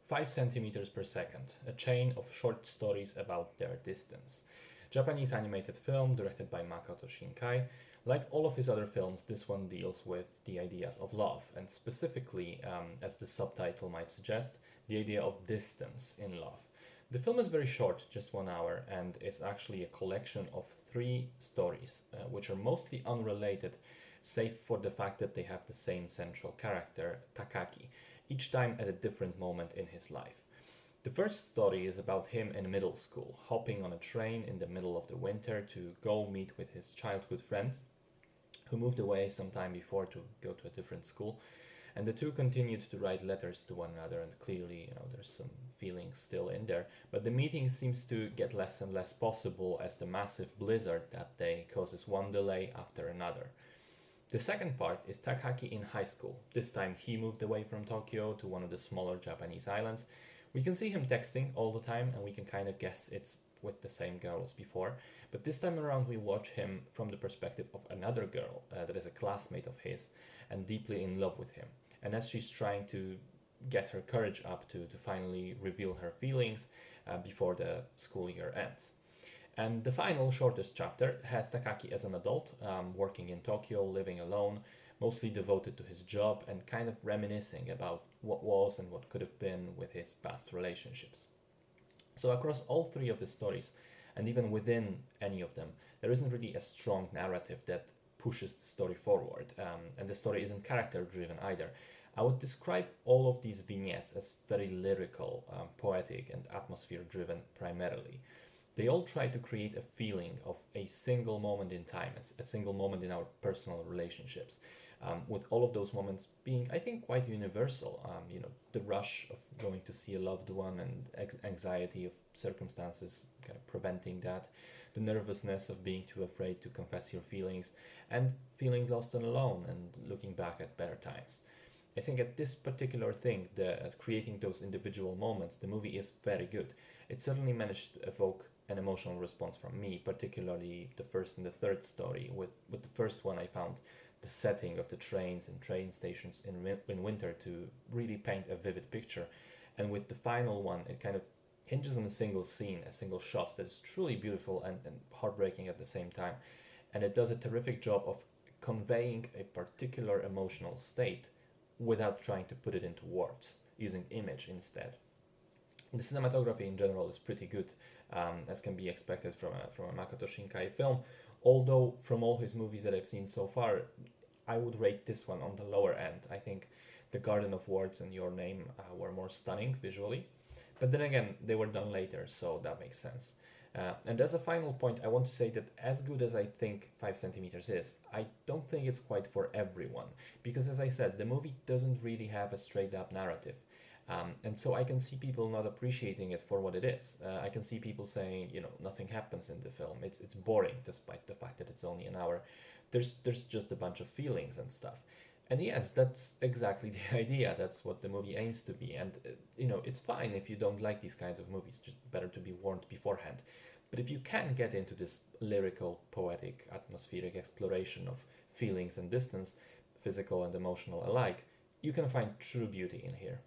5 centimeters per second, a chain of short stories about their distance. Japanese animated film directed by Makoto Shinkai. Like all of his other films, this one deals with the ideas of love, and specifically, as the subtitle might suggest, the idea of distance in love. The film is very short, just 1 hour, and is actually a collection of 3 stories, which are mostly unrelated, save for the fact that they have the same central character, Takaki, each time at a different moment in his life. The first story is about him in middle school, hopping on a train in the middle of the winter to go meet with his childhood friend, who moved away some time before to go to a different school. And the two continued to write letters to one another, and clearly, there's some feelings still in there. But the meeting seems to get less and less possible as the massive blizzard that day causes one delay after another. The second part is Takaki in high school. This time he moved away from Tokyo to one of the smaller Japanese islands. We can see him texting all the time, and we can kind of guess it's with the same girl as before. But this time around, we watch him from the perspective of another girl that is a classmate of his and deeply in love with him. And as she's trying to get her courage up to finally reveal her feelings before the school year ends. And the final, shortest chapter has Takaki as an adult, working in Tokyo, living alone, mostly devoted to his job and kind of reminiscing about what was and what could have been with his past relationships. So, across all 3 of the stories, and even within any of them, there isn't really a strong narrative that pushes the story forward, and the story isn't character driven either. I would describe all of these vignettes as very lyrical, poetic, and atmosphere driven primarily. They all try to create a feeling of a single moment in time, a single moment in our personal relationships, with all of those moments being, I think, quite universal. The rush of going to see a loved one and anxiety of circumstances kind of preventing that, the nervousness of being too afraid to confess your feelings, and feeling lost and alone and looking back at better times. I think at this particular thing, at creating those individual moments, the movie is very good. It certainly managed to evoke an emotional response from me, particularly the first and the third story. With the first one, I found the setting of the trains and train stations in winter to really paint a vivid picture. And with the final one, it kind of hinges on a single scene, a single shot that is truly beautiful and heartbreaking at the same time. And it does a terrific job of conveying a particular emotional state without trying to put it into words, using image instead. The cinematography in general is pretty good, as can be expected from a Makoto Shinkai film. Although from all his movies that I've seen so far, I would rate this one on the lower end. I think The Garden of Words and Your Name were more stunning visually, but then again, they were done later, so that makes sense. And as a final point, I want to say that as good as I think 5 centimeters is, I don't think it's quite for everyone. Because as I said, the movie doesn't really have a straight up narrative. And so I can see people not appreciating it for what it is. I can see people saying, nothing happens in the film. It's boring, despite the fact that it's only an hour. There's just a bunch of feelings and stuff. And yes, that's exactly the idea. That's what the movie aims to be. And, it's fine if you don't like these kinds of movies. Just better to be warned beforehand. But if you can get into this lyrical, poetic, atmospheric exploration of feelings and distance, physical and emotional alike, you can find true beauty in here.